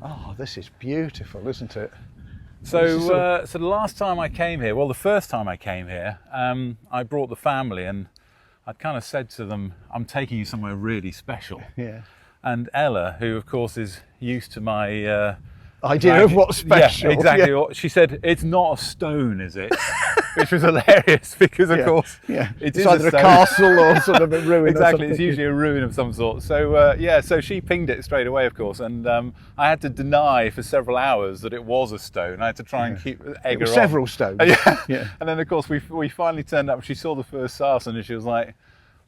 Oh, this is beautiful, isn't it? So, so the last time I came here, well, the first time I came here, I brought the family, and I'd kind of said to them, I'm taking you somewhere really special. Yeah. And Ella, who of course is used to my idea of what's special. Yeah, exactly. Yeah. She said, it's not a stone, is it? Which was hilarious because, of course, it's either a castle or sort of a ruin. Exactly, it's usually a ruin of some sort. So, so she pinged it straight away, of course, and I had to deny for several hours that it was a stone. I had to try and keep egg her on. Several stones. Yeah. And then, of course, we finally turned up. She saw the first sarsen and she was like,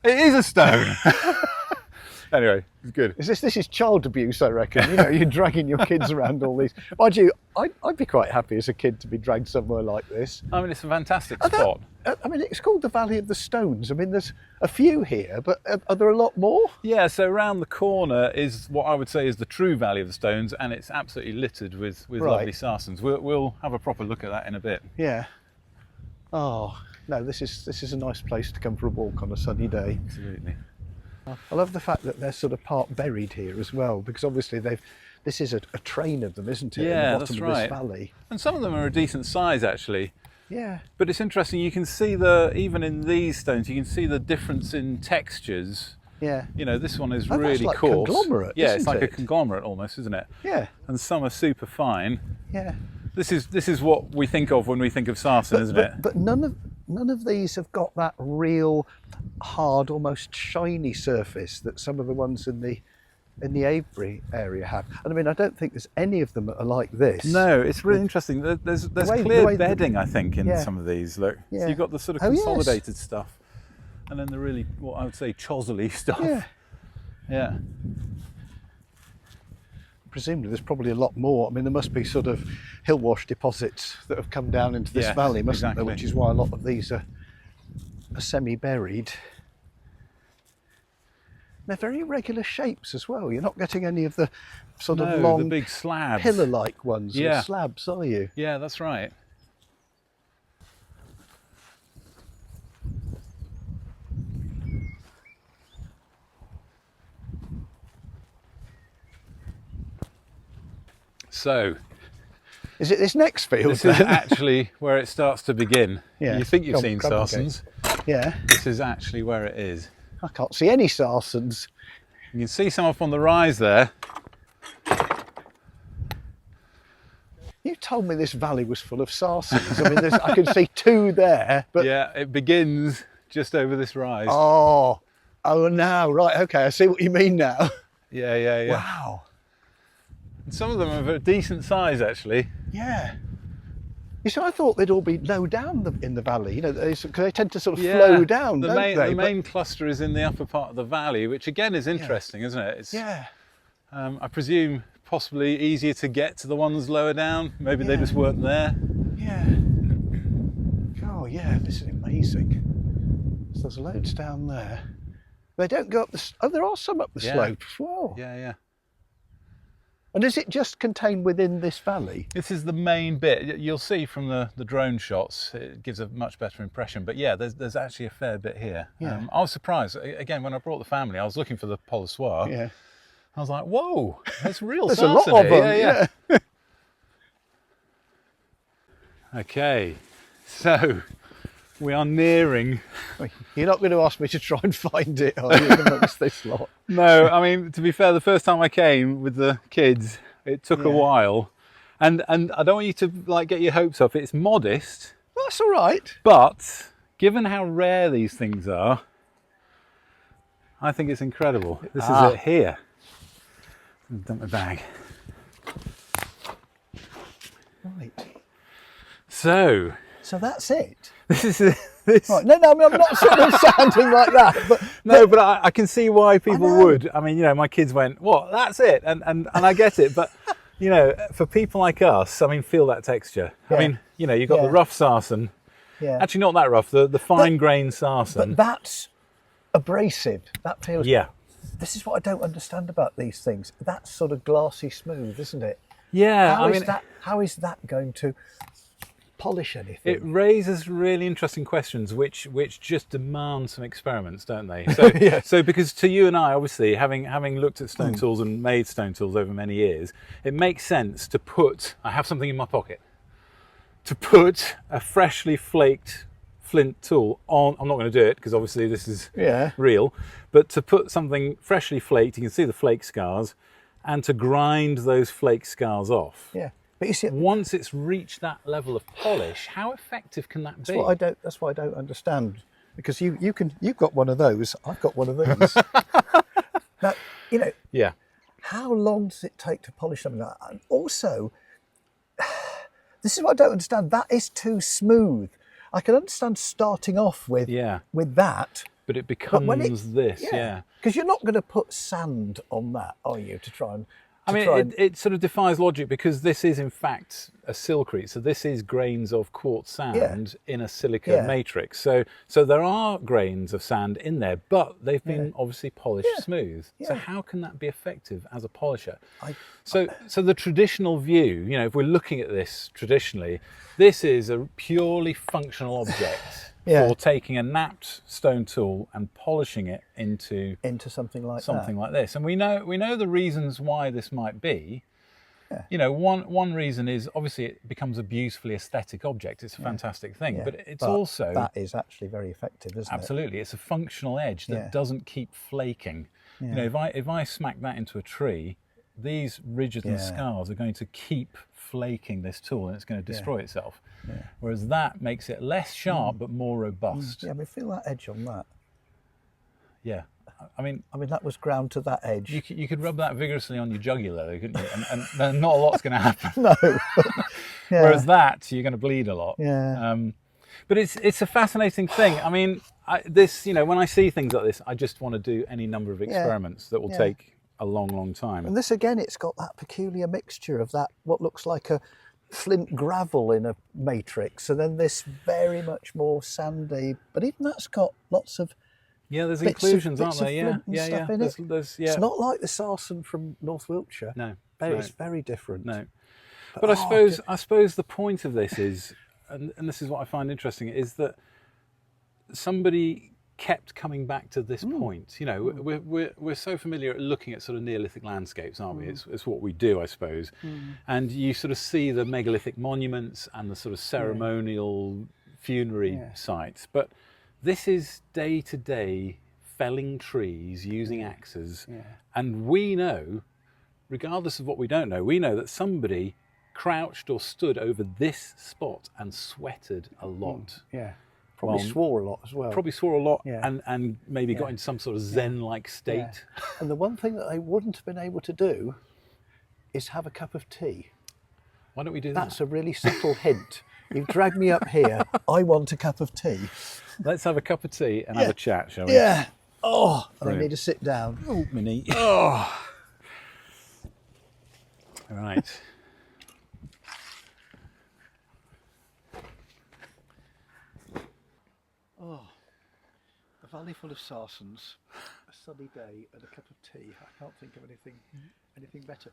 it is a stone. Anyway, it's good. This is child abuse, I reckon. You know, you're dragging your kids around all these. Mind you, I'd be quite happy as a kid to be dragged somewhere like this. I mean, it's a fantastic spot. I mean, it's called the Valley of the Stones. I mean, there's a few here, but are there a lot more? Yeah, so around the corner is what I would say is the true Valley of the Stones, and it's absolutely littered with lovely sarsens. We'll have a proper look at that in a bit. Yeah. Oh, no, this is a nice place to come for a walk on a sunny day. Absolutely. I love the fact that they're sort of part buried here as well, because obviously this is a train of them, isn't it? Yeah, in the that's bottom right. Of this valley. And some of them are a decent size, actually. Yeah. But it's interesting, you can see even in these stones, you can see the difference in textures. Yeah. You know, this one is that's really like coarse. Conglomerate, yeah, it's isn't like it? a conglomerate almost, isn't it? Yeah. And some are super fine. Yeah. This is what we think of when we think of sarsen, isn't it? But none of these have got that real hard, almost shiny surface that some of the ones in the Avebury area have. And I mean, I don't think there's any of them that are like this. No, it's really interesting. There's clear bedding, I think, in some of these. Look, so you've got the sort of consolidated stuff, and then the really, what I would say, chozzily stuff. Yeah. Yeah. Presumably there's probably a lot more. I mean, there must be sort of hill wash deposits that have come down into this valley, mustn't there? Which is why a lot of these are semi-buried. They're very irregular shapes as well. You're not getting any of the sort of long, the big slabs, pillar-like ones or slabs, are you? Yeah, that's right. So, is it this next field? This is actually where it starts to begin. Yeah. You think you've seen sarsens? Yeah. This is actually where it is. I can't see any sarsens. You can see some up on the rise there. You told me this valley was full of sarsens. I mean, I can see two there. But yeah, it begins just over this rise. Oh, now, right, okay, I see what you mean now. Yeah. Wow. And some of them are of a decent size, actually. Yeah. You see, I thought they'd all be low down in the valley, you know, because they tend to sort of flow down, don't they? The main cluster is in the upper part of the valley, which again is interesting, isn't it? It's, I presume possibly easier to get to the ones lower down. Maybe they just weren't there. Yeah. Oh, yeah, this is amazing. So there's loads down there. They don't go up the... Oh, there are some up the slope as well. Yeah. And is it just contained within this valley? This is the main bit. You'll see from the drone shots, it gives a much better impression. But yeah, there's actually a fair bit here. Yeah. I was surprised. Again, when I brought the family, I was looking for the Polissoir. Yeah. I was like, whoa, there's real There's a lot of them. Yeah. Okay, so we are nearing... You're not going to ask me to try and find it, are you, amongst this lot? No, I mean, to be fair, the first time I came with the kids, it took a while. And I don't want you to get your hopes up. It's modest. Well, that's all right. But given how rare these things are, I think it's incredible. This is it here. Dump my bag. Right. So that's it. This is Right. No, I'm not sort of sounding like that. But I can see why people would. I mean, my kids went, "What? That's it," and I get it. But for people like us, I mean, feel that texture. Yeah. I mean, you've got the rough sarsen. Yeah. Actually, not that rough. The fine grained sarsen. But that's abrasive. That feels. Yeah. This is what I don't understand about these things. That's sort of glassy smooth, isn't it? Yeah. How is that going to polish anything. It raises really interesting questions, which just demand some experiments, don't they? So, Yes. so because to you and I, obviously, having looked at stone tools and made stone tools over many years, it makes sense to put. I have something in my pocket. To put a freshly flaked flint tool on. I'm not going to do it because obviously this is real, but to put something freshly flaked, you can see the flake scars, and to grind those flake scars off. Yeah. But you see, once it's reached that level of polish, how effective can that be? That's what I don't understand. Because you've got one of those, I've got one of those. Now, Yeah. how long does it take to polish something like that? And also, this is what I don't understand. That is too smooth. I can understand starting off with that. But it becomes this, Because you're not going to put sand on that, are you, to try and... it sort of defies logic because this is in fact a silkrete. So this is grains of quartz sand in a silica matrix. So there are grains of sand in there, but they've been obviously polished smooth. So how can that be effective as a polisher? So the traditional view, if we're looking at this traditionally, this is a purely functional object. For taking a napped stone tool and polishing it into something like this. And we know the reasons why this might be. Yeah. One reason is obviously it becomes a beautifully aesthetic object. It's a fantastic thing, but it's also that is actually very effective, isn't it? Absolutely, it's a functional edge that doesn't keep flaking. Yeah. If I smack that into a tree, these ridges and scars are going to keep flaking this tool and it's going to destroy itself. Yeah. Whereas that makes it less sharp but more robust. Yeah, feel that edge on that. Yeah. I mean that was ground to that edge. You could rub that vigorously on your jugular, couldn't you? And then not a lot's going to happen. No. Whereas that, you're going to bleed a lot. Yeah. But it's a fascinating thing. I mean, when I see things like this, I just want to do any number of experiments that will take a long, long time. And this again, it's got that peculiar mixture of that what looks like a flint gravel in a matrix, and then this very much more sandy. But even that's got lots of there's inclusions, aren't there? It's not like the sarsen from North Wiltshire. No, it's very different. No, but I suppose the point of this is, and this is what I find interesting, is that somebody kept coming back to this point. We're so familiar at looking at sort of Neolithic landscapes, aren't we? It's what we do, I suppose. And you sort of see the megalithic monuments and the sort of ceremonial funerary sites, but this is day-to-day felling trees using axes, and we know, regardless of what we don't know, we know that somebody crouched or stood over this spot and sweated a lot. Probably swore a lot as well. Probably swore a lot and maybe got in some sort of zen-like state. Yeah. And the one thing that they wouldn't have been able to do is have a cup of tea. Why don't we do That's a really subtle hint. You've dragged me up here. I want a cup of tea. Let's have a cup of tea and have a chat, shall we? Yeah. Oh, I need to sit down. Oh, my knee. Oh. All right. Oh, a valley full of sarsens, a sunny day and a cup of tea. I can't think of anything better.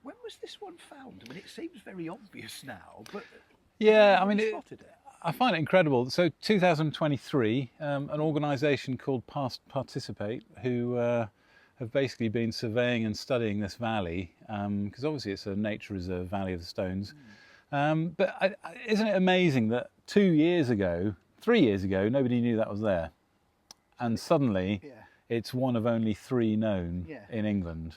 When was this one found? I mean, it seems very obvious now, but spotted it. I find it incredible. So 2023, an organisation called Participate, who have basically been surveying and studying this valley, because obviously it's a nature reserve, Valley of the Stones. But isn't it amazing that 3 years ago, nobody knew that was there. And suddenly it's one of only 3 known in England.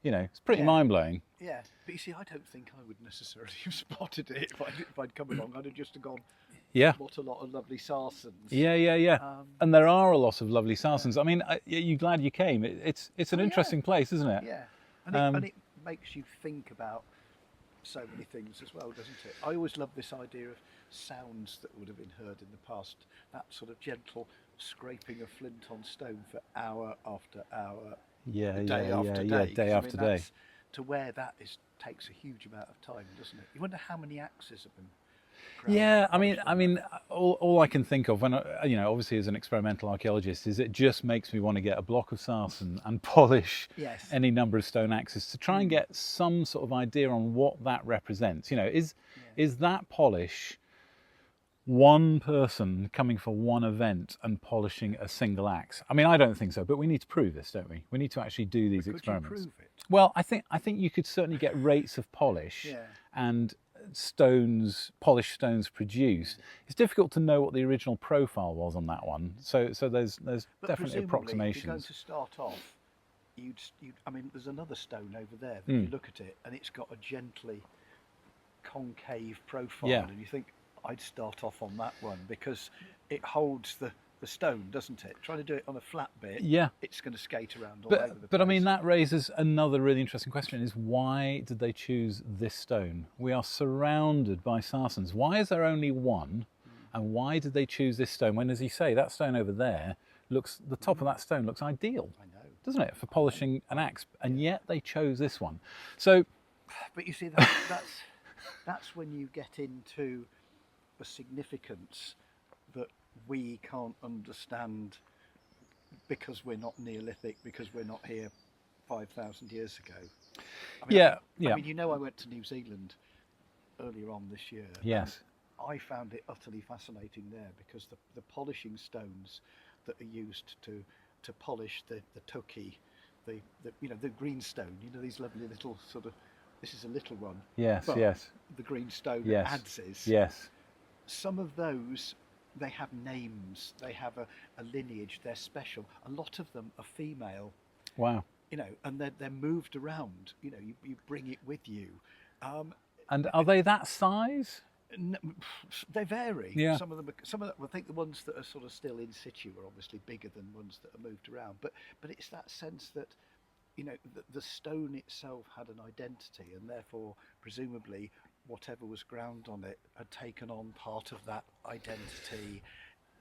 It's pretty mind-blowing. Yeah, but you see, I don't think I would necessarily have spotted it if I'd come along. I'd have just gone, what a lot of lovely sarsens. Yeah. And there are a lot of lovely sarsens. I mean, you're glad you came. It's an interesting place, isn't it? Yeah, and it makes you think about so many things as well, doesn't it? I always love this idea of sounds that would have been heard in the past, that sort of gentle scraping of flint on stone for hour after hour, day after day. To where that takes a huge amount of time, doesn't it? You wonder how many axes have been Yeah, all I can think of when obviously as an experimental archaeologist, is it just makes me want to get a block of sarsen and polish Yes. any number of stone axes to try and get some sort of idea on what that represents. Is that polish one person coming for one event and polishing a single axe? I mean, I don't think so, but we need to prove this, don't we? We need to actually do these experiments. Could you prove it? Well, I think you could certainly get rates of polish and polished stones produced. It's difficult to know what the original profile was on that one. So there's But definitely approximations. If you're going to start off, there's another stone over there that you look at it and it's got a gently concave profile, and you think, I'd start off on that one because it holds the stone, doesn't it? Trying to do it on a flat bit, it's going to skate around all over the place. But I mean, that raises another really interesting question: is why did they choose this stone? We are surrounded by sarsens. Why is there only one? And why did they choose this stone? When, as you say, that stone over there the top of that stone looks ideal, I know, doesn't it, for polishing an axe? And yet they chose this one. So, but you see, that's when you get into a significance that we can't understand because we're not Neolithic, because we're not here 5,000 years ago. I mean, I went to New Zealand earlier on this year. Yes. I found it utterly fascinating there because the polishing stones that are used to polish the tuki, the greenstone, these lovely little sort of, this is a little one. Yes, but yes. The greenstone adzes. Yes. Some of those, they have names, they have a lineage, they're special. A lot of them are female. Wow. And they're moved around. You bring it with you. And are they that size? They vary. Yeah. Some of them, I think the ones that are sort of still in situ are obviously bigger than ones that are moved around. But it's that sense that, the stone itself had an identity, and therefore, presumably, whatever was ground on it had taken on part of that identity.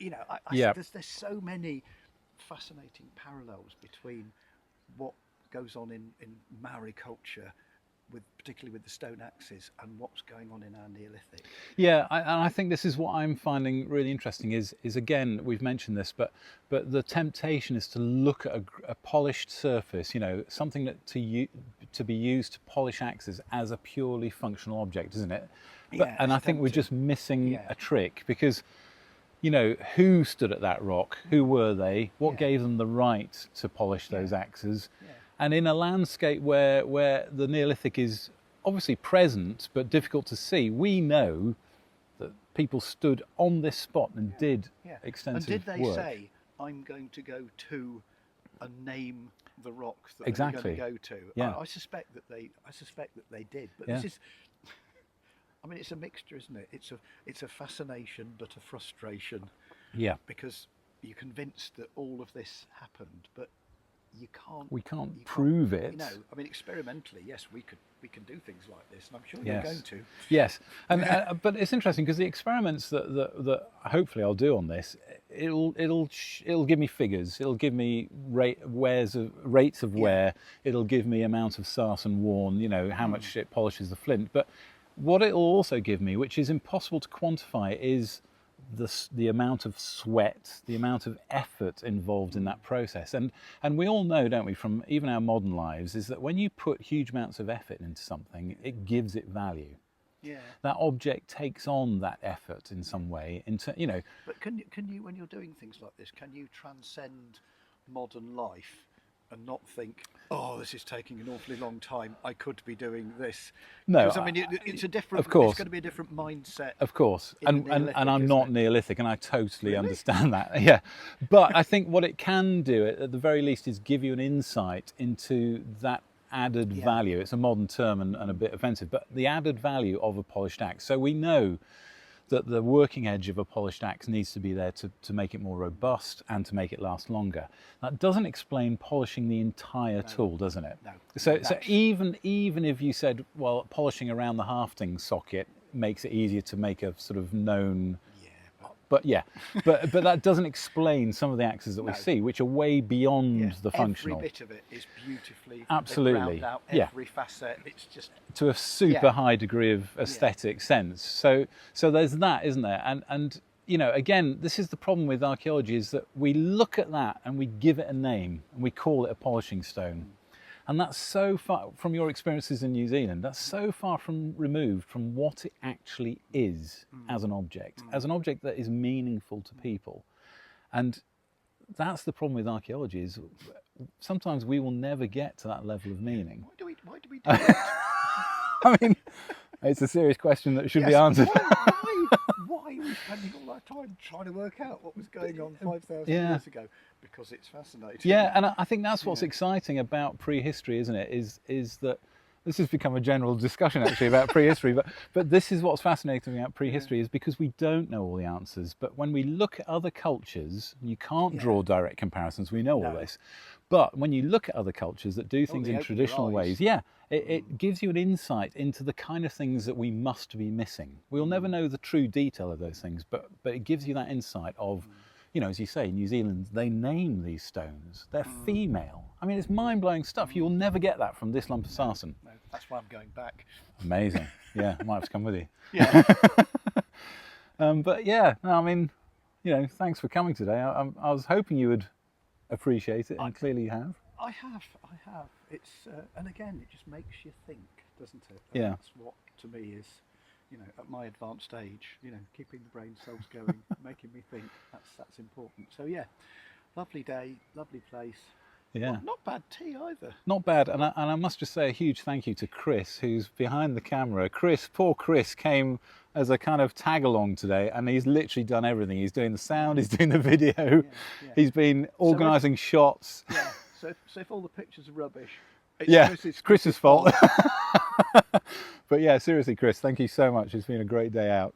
There's so many fascinating parallels between what goes on in Maori culture, particularly with the stone axes, and what's going on in our Neolithic. Yeah, and I think this is what I'm finding really interesting is again, we've mentioned this, but the temptation is to look at a polished surface, something that to be used to polish axes as a purely functional object, isn't it? And I think we're just missing a trick because, who stood at that rock? Who were they? What gave them the right to polish those axes? Yeah. And in a landscape where the Neolithic is obviously present but difficult to see, we know that people stood on this spot and did extensive work. And did they say, I'm going to go to and name the rock that exactly. they're going to go to? Yeah. I suspect that they did. But this is, it's a mixture, isn't it? It's a fascination but a frustration. Yeah. Because you're convinced that all of this happened, but we can't prove it. Experimentally, yes, we can do things like this, and I'm sure you're going to. Yes, and but it's interesting because the experiments that hopefully I'll do on this, it'll give me figures. It'll give me rates of wear. It'll give me amount of sarsen worn. How much it polishes the flint. But what it'll also give me, which is impossible to quantify, is the amount of sweat, the amount of effort involved in that process. And we all know, don't we, from even our modern lives, is that when you put huge amounts of effort into something, it gives it value. Yeah. That object takes on that effort in some way. But can you, when you're doing things like this, can you transcend modern life and not think, oh, this is taking an awfully long time, I could be doing this? No, it's a different. Of course, it's going to be a different mindset. Of course, and I'm not Neolithic, and I totally understand that. Yeah, but I think what it can do, at the very least, is give you an insight into that added value. It's a modern term and a bit offensive, but the added value of a polished axe. So we know that the working edge of a polished axe needs to be there to make it more robust and to make it last longer. That doesn't explain polishing the entire tool, doesn't it? No. So even if you said, well, polishing around the hafting socket makes it easier to make a sort of known But yeah, but that doesn't explain some of the axes that we see, which are way beyond the functional. Every bit of it is beautifully absolutely out, every facet. It's just to a super high degree of aesthetic sense. So there's that, isn't there? And you know, again, this is the problem with archaeology, is that we look at that and we give it a name and we call it a polishing stone. And that's so far from your experiences in New Zealand, that's so far removed from what it actually is as an object that is meaningful to people. And that's the problem with archaeology, is sometimes we will never get to that level of meaning. Why do we do it? I mean, it's a serious question that should be answered. Why are we spending all our time trying to work out what was going on 5,000 years ago? Because it's fascinating. Yeah, and I think that's what's exciting about prehistory, isn't it? Is that this has become a general discussion actually about prehistory, but this is what's fascinating about prehistory, is because we don't know all the answers. But when we look at other cultures, you can't draw direct comparisons. We know all this. But when you look at other cultures that do things in traditional ways, it gives you an insight into the kind of things that we must be missing. We'll never know the true detail of those things, but it gives you that insight of, you know, as you say, New Zealand, they name these stones. They're female. I mean, it's mind-blowing stuff. You'll never get that from this lump of sarsen. No, that's why I'm going back. Amazing. Yeah, I might have to come with you. Yeah. But yeah, no, I mean, you know, thanks for coming today. I was hoping you would appreciate it, and clearly you have. I have. It's and again, it just makes you think, doesn't it? And that's what, to me, is, you know, at my advanced age, you know, keeping the brain cells going, making me think. That's important. So yeah, lovely day, lovely place. Yeah. Not bad tea either. Not bad, and I must just say a huge thank you to Chris, who's behind the camera. Poor Chris came as a kind of tag along today, and he's literally done everything. He's doing the sound, he's doing the video, he's been organising shots. Yeah. So if all the pictures are rubbish, it's Chris's fault. But yeah, seriously, Chris, thank you so much. It's been a great day out.